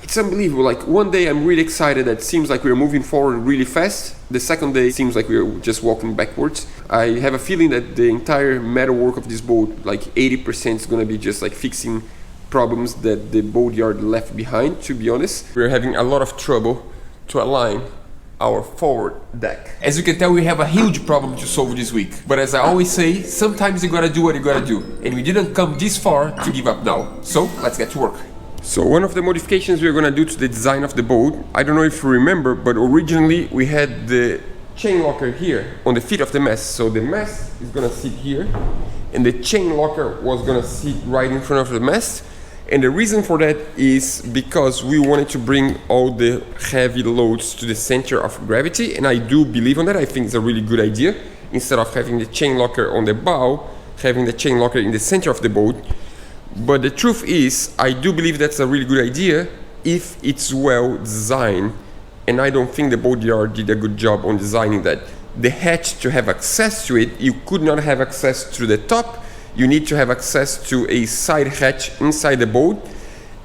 It's unbelievable. Like one day I'm really excited that it seems like we're moving forward really fast. The second day it seems like we're just walking backwards. I have a feeling that the entire metalwork of this boat, like 80% is gonna be just like fixing problems that the boatyard left behind, to be honest. We're having a lot of trouble to align our forward deck. As you can tell, we have a huge problem to solve this week. But as I always say, sometimes you gotta do what you gotta do. And we didn't come this far to give up now. So let's get to work. So one of the modifications we're gonna do to the design of the boat, I don't know if you remember, but originally we had the chain locker here on the feet of the mast. So the mast is gonna sit here and the chain locker was gonna sit right in front of the mast. And the reason for that is because we wanted to bring all the heavy loads to the center of gravity, and I do believe on that. I think it's a really good idea. Instead of having the chain locker on the bow, having the chain locker in the center of the boat. But the truth is, I do believe that's a really good idea if it's well designed, and I don't think the boatyard did a good job on designing that. The hatch, to have access to it, you could not have access through the top. You need to have access to a side hatch inside the boat,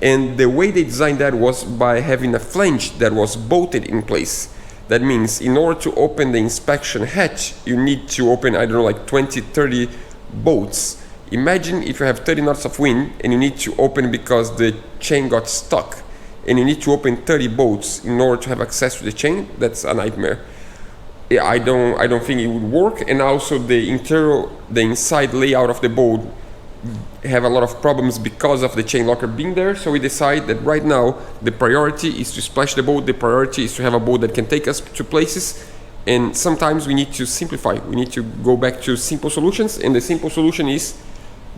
and the way they designed that was by having a flange that was bolted in place. That means in order to open the inspection hatch, you need to open, I don't know, like 20, 30 bolts. Imagine if you have 30 knots of wind and you need to open because the chain got stuck, and you need to open 30 bolts in order to have access to the chain. That's a nightmare. I don't think it would work, and also the inside layout of the boat have a lot of problems because of the chain locker being there. So we decide that right now the priority is to splash the boat. The priority is to have a boat that can take us to places, and sometimes we need to simplify. We need to go back to simple solutions, and the simple solution is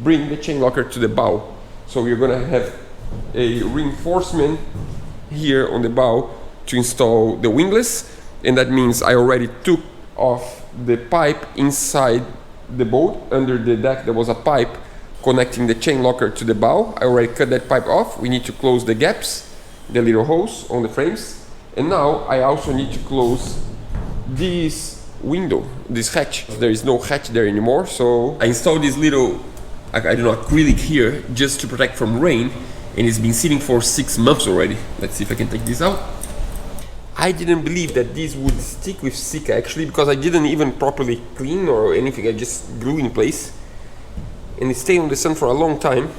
bring the chain locker to the bow. So we're gonna have a reinforcement here on the bow to install the wingless. And that means I already took off the pipe inside the boat. Under the deck there was a pipe connecting the chain locker to the bow. I already cut that pipe off. We need to close the gaps, the little holes on the frames. And now I also need to close this window, this hatch. There is no hatch there anymore, so I installed this little, I don't know, acrylic here just to protect from rain, and it's been sitting for 6 months already. Let's see if I can take this out. I didn't believe that this would stick with Sika actually, because I didn't even properly clean or anything. I just glue in place, and it stayed on the sun for a long time.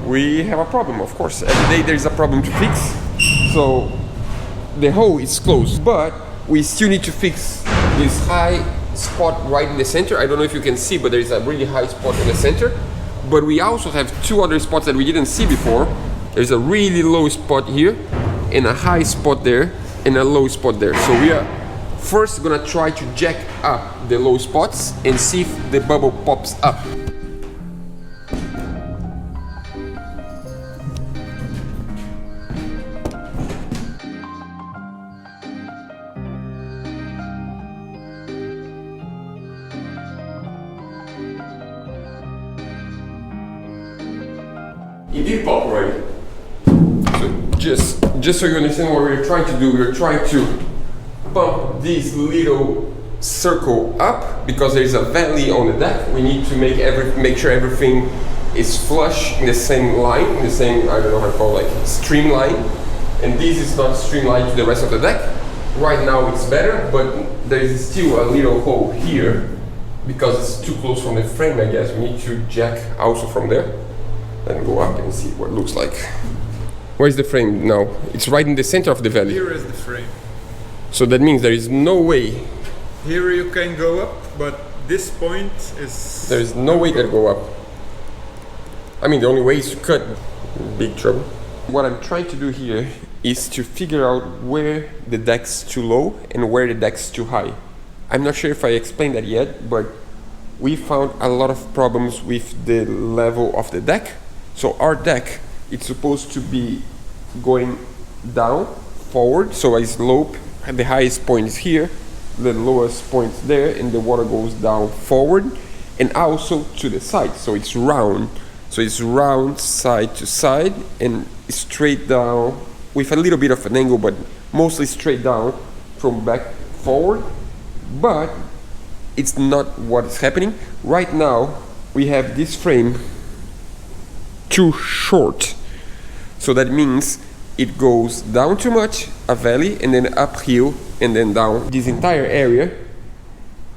We have a problem, of course. Every day there is a problem to fix. So the hole is closed, but we still need to fix this high spot right in the center. I don't know if you can see, but there is a really high spot in the center. But we also have 2 other spots that we didn't see before. There's a really low spot here, and a high spot there, and a low spot there. So we are first gonna try to jack up the low spots and see if the bubble pops up. It did pop already. So just so you understand what we're trying to do, we're trying to pump this little circle up because there is a valley on the deck. We need to make sure everything is flush in the same line, in the same, I don't know how to call it, like streamline. And this is not streamlined to the rest of the deck. Right now it's better, but there is still a little hole here because it's too close from the frame, I guess. We need to jack also from there and go up and see what it looks like. Where's the frame now? It's right in the center of the valley. Here is the frame. So that means there is no way. Here you can go up, but this point is... There is no way to go up. I mean, the only way is to cut. Big trouble. What I'm trying to do here is to figure out where the deck's too low and where the deck's too high. I'm not sure if I explained that yet, but we found a lot of problems with the level of the deck. So our deck, it's supposed to be going down, forward, so a slope, and the highest point is here, the lowest point is there, and the water goes down forward. and also to the side, so it's round. So it's round side to side and straight down with a little bit of an angle, but mostly straight down from back forward. But it's not what is happening. Right now we have this frame too short. So that means it goes down too much, a valley, and then uphill, and then down. This entire area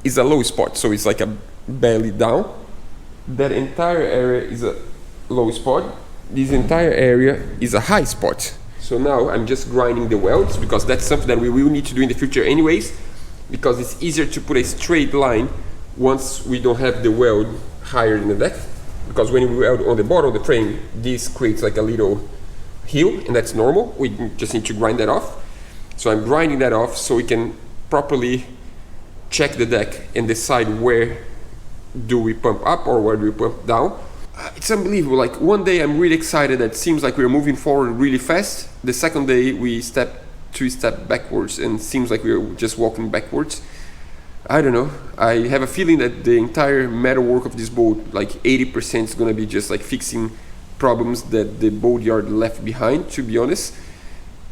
is a low spot, so it's like a belly down. That entire area is a low spot. This entire area is a high spot. So now I'm just grinding the welds, because that's something that we will need to do in the future anyways, because it's easier to put a straight line once we don't have the weld higher in the deck. Because when we weld on the bottom of the frame, this creates like a little hill, and that's normal. We just need to grind that off. So I'm grinding that off so we can properly check the deck and decide where do we pump up or where do we pump down. It's unbelievable. Like, one day I'm really excited that it seems like we're moving forward really fast. The second day we step 2 steps backwards and it seems like we're just walking backwards. I don't know. I have a feeling that the entire metalwork of this boat, like 80%, is gonna be just like fixing problems that the boatyard left behind. To be honest,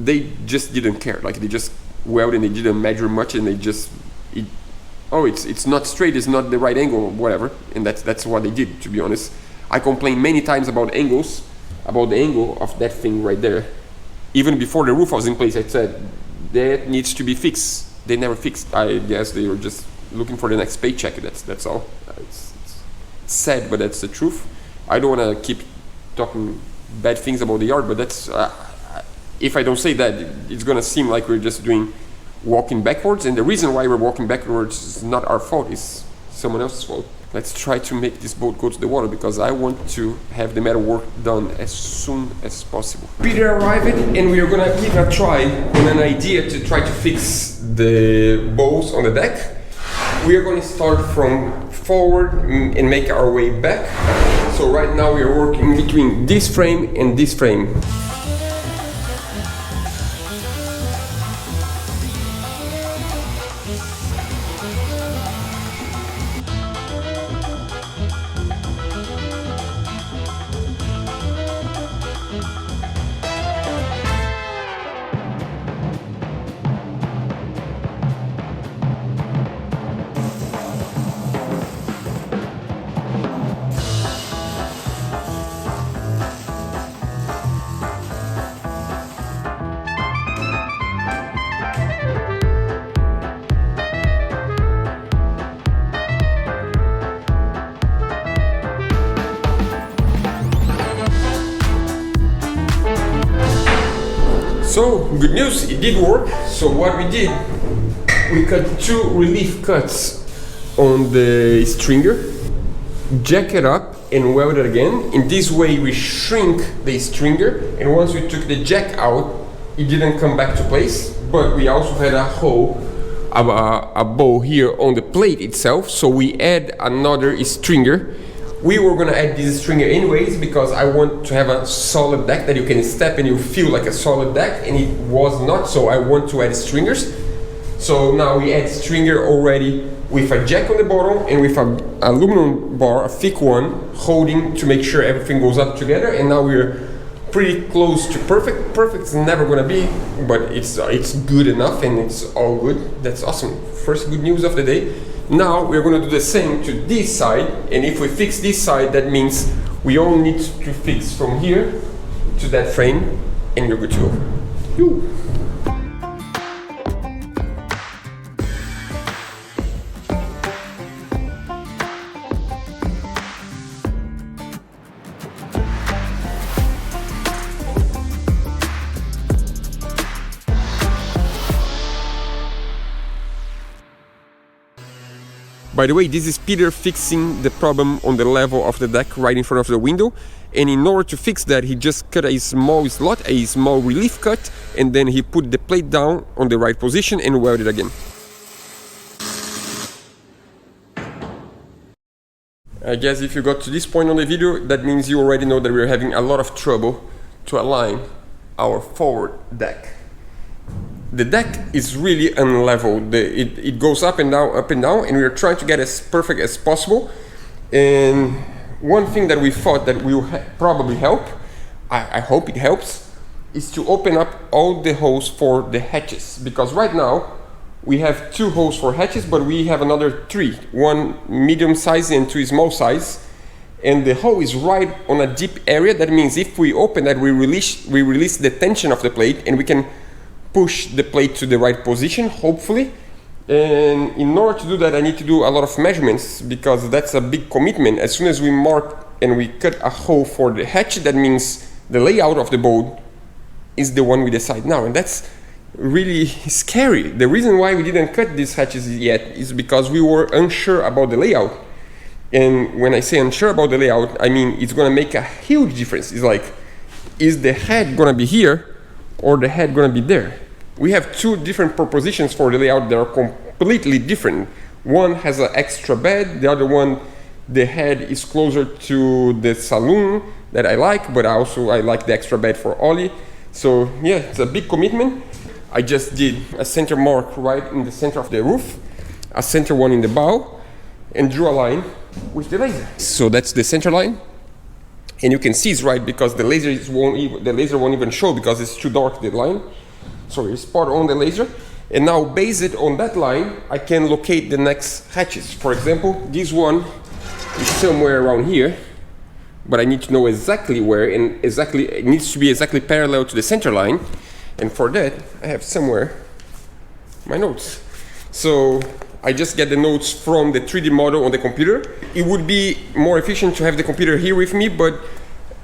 they just didn't care. Like, they just welded and they didn't measure much, and they just it's not straight, it's not the right angle or whatever, and that's what they did. To be honest, I complained many times about angles, about the angle of that thing right there. Even before the roof was in place, I said that needs to be fixed. They never fixed. I guess they were just looking for the next paycheck. That's all. It's sad, but that's the truth. I don't want to keep talking bad things about the yard, but that's if I don't say that, it's gonna seem like we're just walking backwards. And the reason why we're walking backwards is not our fault; it's someone else's fault. Let's try to make this boat go to the water, because I want to have the metal work done as soon as possible. Peter arrived, and we are gonna give a try on an idea to try to fix the bolts on the deck. We are going to start from forward and make our way back. So right now we are working between this frame and this frame. So, good news, it did work. So what we did, we cut 2 relief cuts on the stringer, jack it up and weld it again. In this way we shrink the stringer, and once we took the jack out, it didn't come back to place, but we also had a hole, a bow here on the plate itself, so we add another stringer. We were gonna add this stringer anyways, because I want to have a solid deck that you can step and you feel like a solid deck, and it was not, so I want to add stringers. So now we add stringer already with a jack on the bottom and with an aluminum bar, a thick one, holding to make sure everything goes up together. And now we're pretty close to perfect. Perfect's never gonna be, but it's good enough, and it's all good. That's awesome. First good news of the day. Now we're going to do the same to this side, and if we fix this side, that means we only need to fix from here to that frame, and you're good to go. Whew. By the way, this is Peter fixing the problem on the level of the deck right in front of the window. And in order to fix that, he just cut a small slot, a small relief cut, and then he put the plate down on the right position and welded again. I guess if you got to this point on the video, that means you already know that we're having a lot of trouble to align our forward deck. The deck is really unlevel. It goes up and down, and we are trying to get as perfect as possible. And one thing that we thought that will probably help, I hope it helps, is to open up all the holes for the hatches. Because right now, we have 2 holes for hatches, but we have another 3. 1 medium size and 2 small size. And the hole is right on a deep area. That means if we open that, we release the tension of the plate, and we can push the plate to the right position, hopefully. And in order to do that, I need to do a lot of measurements, because that's a big commitment. As soon as we mark and we cut a hole for the hatch, that means the layout of the boat is the one we decide now. And that's really scary. The reason why we didn't cut these hatches yet is because we were unsure about the layout. And when I say unsure about the layout, I mean it's going to make a huge difference. It's like, is the head going to be here or the head going to be there? We have 2 different propositions for the layout that are completely different. One has an extra bed, the other one, the head is closer to the saloon that I like, but also I like the extra bed for Ollie. So yeah, it's a big commitment. I just did a center mark right in the center of the roof, a center one in the bow, and drew a line with the laser. So that's the center line. And you can see it's right because the laser won't even show because it's too dark, the line. So you spot on the laser. And now based on that line, I can locate the next hatches. For example, this one is somewhere around here, but I need to know exactly where, and it needs to be exactly parallel to the center line. And for that, I have somewhere my notes. So I just get the notes from the 3D model on the computer. It would be more efficient to have the computer here with me, but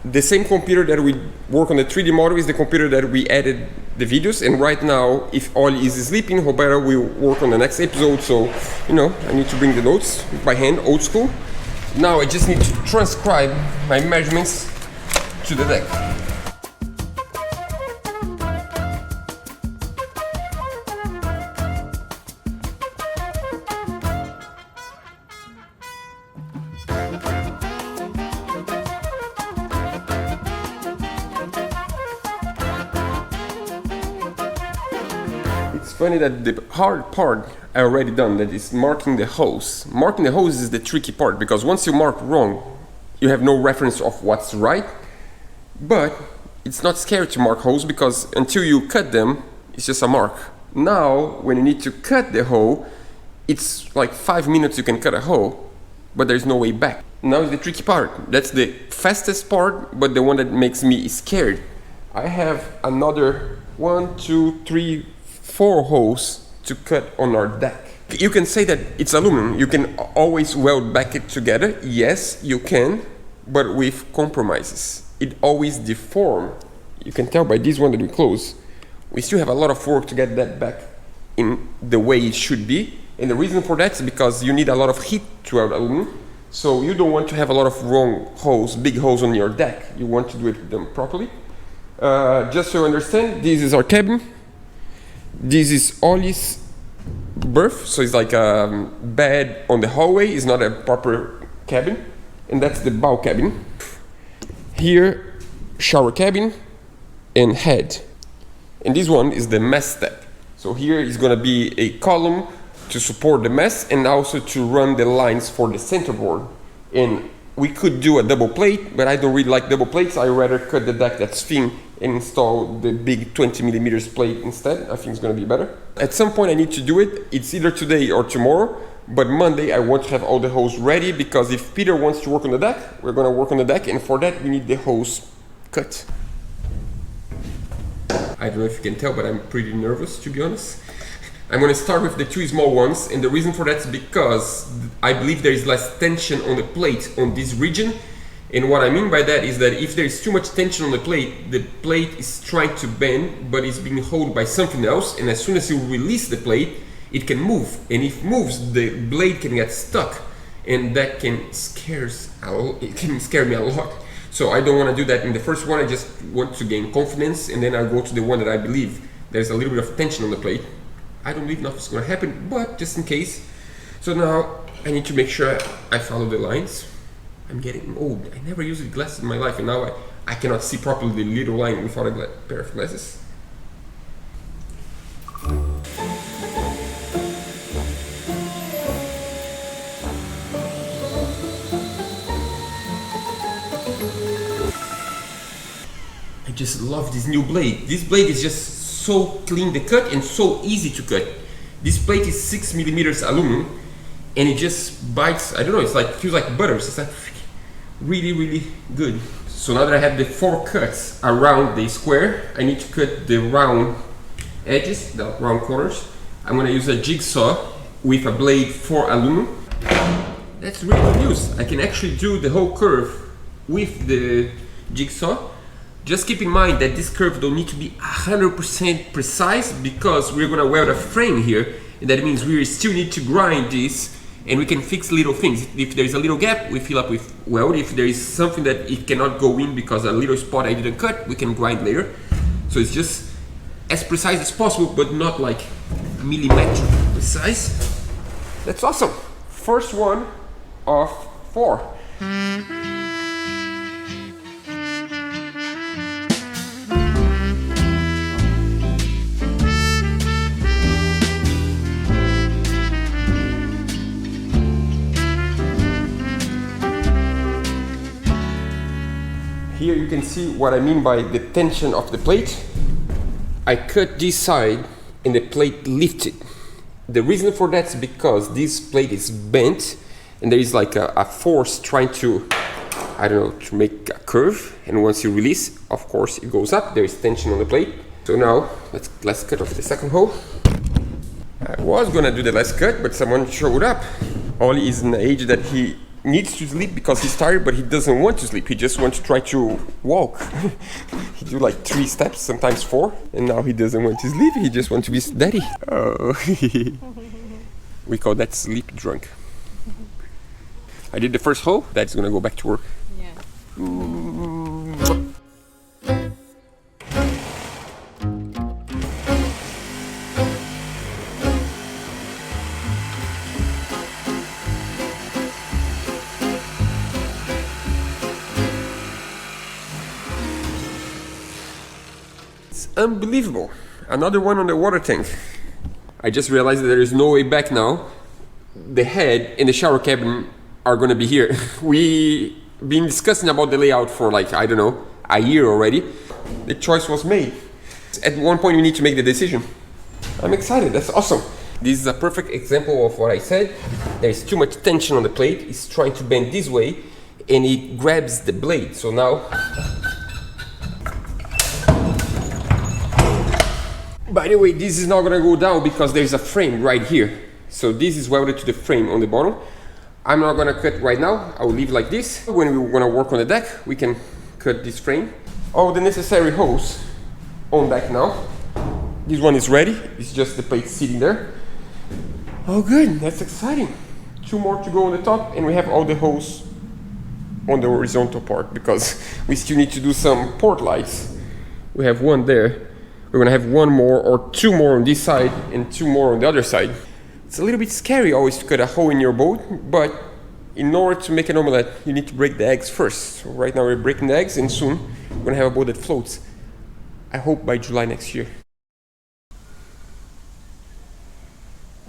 the same computer that we work on the 3D model is the computer that we added the videos. And right now, if Ollie is sleeping, Roberto will work on the next episode. So, you know, I need to bring the notes by hand, old school. Now I just need to transcribe my measurements to the deck. It's funny that the hard part I already done, that is marking the holes. Marking the holes is the tricky part, because once you mark wrong, you have no reference of what's right. But it's not scary to mark holes, because until you cut them, it's just a mark. Now, when you need to cut the hole, it's like 5 minutes you can cut a hole, but there's no way back. Now is the tricky part. That's the fastest part, but the one that makes me scared. I have another 1, 2, 3, 4 holes to cut on our deck. You can say that it's aluminum. You can always weld back it together. Yes, you can, but with compromises. It always deforms. You can tell by this one that we close. We still have a lot of work to get that back in the way it should be. And the reason for that is because you need a lot of heat to weld aluminum. So you don't want to have a lot of wrong holes, big holes on your deck. You want to do it them properly. Just so you understand, this is our cabin. This is Ollie's berth, so it's like a bed on the hallway. It's not a proper cabin. And that's the bow cabin. Here, shower cabin and head. And this one is the mess step. So here is going to be a column to support the mess and also to run the lines for the centerboard. And we could do a double plate, but I don't really like double plates. I rather cut the deck that's thin and install the big 20 millimeters plate instead. I think it's going to be better. At some point I need to do it. It's either today or tomorrow, but Monday I want to have all the holes ready, because if Peter wants to work on the deck, we're going to work on the deck, and for that we need the holes cut. I don't know if you can tell, but I'm pretty nervous, to be honest. I'm going to start with the 2 small ones, and the reason for that is because I believe there is less tension on the plate on this region. And what I mean by that is that if there is too much tension on the plate is trying to bend, but it's being held by something else, and as soon as you release the plate, it can move. And if it moves, the blade can get stuck, and that can scare me a lot. So I don't want to do that in the first one. I just want to gain confidence, and then I'll go to the one that I believe there's a little bit of tension on the plate. I don't believe nothing's going to happen, but just in case. So now I need to make sure I follow the lines. I'm getting old. I never used glasses in my life, and now I cannot see properly the little line without a pair of glasses. just love this new blade. This blade is just so clean the cut and so easy to cut. This plate is 6 millimeters aluminum and it just bites, I don't know, it's like, feels like butter. It's like really, really good. So now that I have the 4 cuts around the square, I need to cut the round edges, the round corners. I'm gonna use a jigsaw with a blade for aluminum. That's really good news. I can actually do the whole curve with the jigsaw. Just keep in mind that this curve don't need to be 100% precise because we're gonna weld a frame here, and that means we still need to grind this, and we can fix little things. If there is a little gap, we fill up with weld. If there is something that it cannot go in because a little spot I didn't cut, we can grind later. So it's just as precise as possible, but not like millimeter precise. That's awesome. First one of 4. Here you can see what I mean by the tension of the plate. I cut this side and the plate lifted. The reason for that is because this plate is bent and there is like a force trying to, I don't know, to make a curve, and once you release, of course it goes up. There is tension on the plate. So now let's cut off the second hole. I was gonna do the last cut, but someone showed up. Ollie is in the age that he needs to sleep because he's tired, but he doesn't want to sleep. He just wants to try to walk. He do like 3 steps, sometimes 4, and now he doesn't want to sleep. He just wants to be daddy. Oh. We call that sleep drunk. I did the first hole. That's gonna go back to work. Yeah. Unbelievable. Another one on the water tank. I just realized that there is no way back now. The head and the shower cabin are gonna be here. We been discussing about the layout for like, I don't know, a year already. The choice was made. At one point we need to make the decision. I'm excited, that's awesome. This is a perfect example of what I said. There is too much tension on the plate. It's trying to bend this way and it grabs the blade. So now, by the way, this is not gonna go down because there's a frame right here. So this is welded to the frame on the bottom. I'm not gonna cut right now. I will leave like this. When we're gonna work on the deck, we can cut this frame. All the necessary holes on deck now. This one is ready. It's just the plate sitting there. Oh good, that's exciting. 2 more to go on the top, and we have all the holes on the horizontal part because we still need to do some port lights. We have 1 there. We're gonna have 1 more or 2 more on this side and 2 more on the other side. It's a little bit scary always to cut a hole in your boat, but in order to make an omelette, you need to break the eggs first. So right now we're breaking the eggs, and soon we're gonna have a boat that floats. I hope by July next year.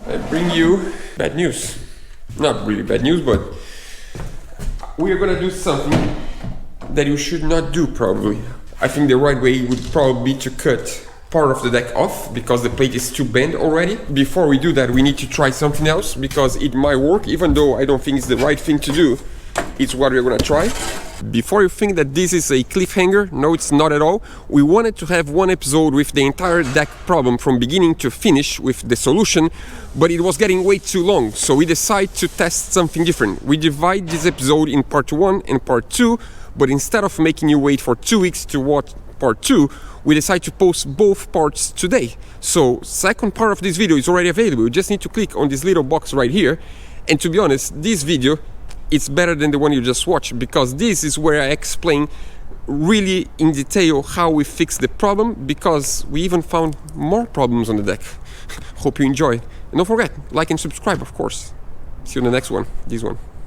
I bring you bad news. Not really bad news, but we are gonna do something that you should not do probably. I think the right way would probably be to cut part of the deck off because the plate is too bent already. Before we do that, we need to try something else because it might work, even though I don't think it's the right thing to do. It's what we're gonna try. Before you think that this is a cliffhanger, no, it's not at all. We wanted to have 1 episode with the entire deck problem from beginning to finish with the solution, but it was getting way too long, so we decided to test something different. We divide this episode in part 1 and part 2, but instead of making you wait for 2 weeks to watch part 2, we decided to post both parts today. So second part of this video is already available. You just need to click on this little box right here, and to be honest, this video it's better than the one you just watched because this is where I explain really in detail how we fix the problem, because we even found more problems on the deck. Hope you enjoy, and don't forget, like and subscribe, of course. See you in the next one, this one.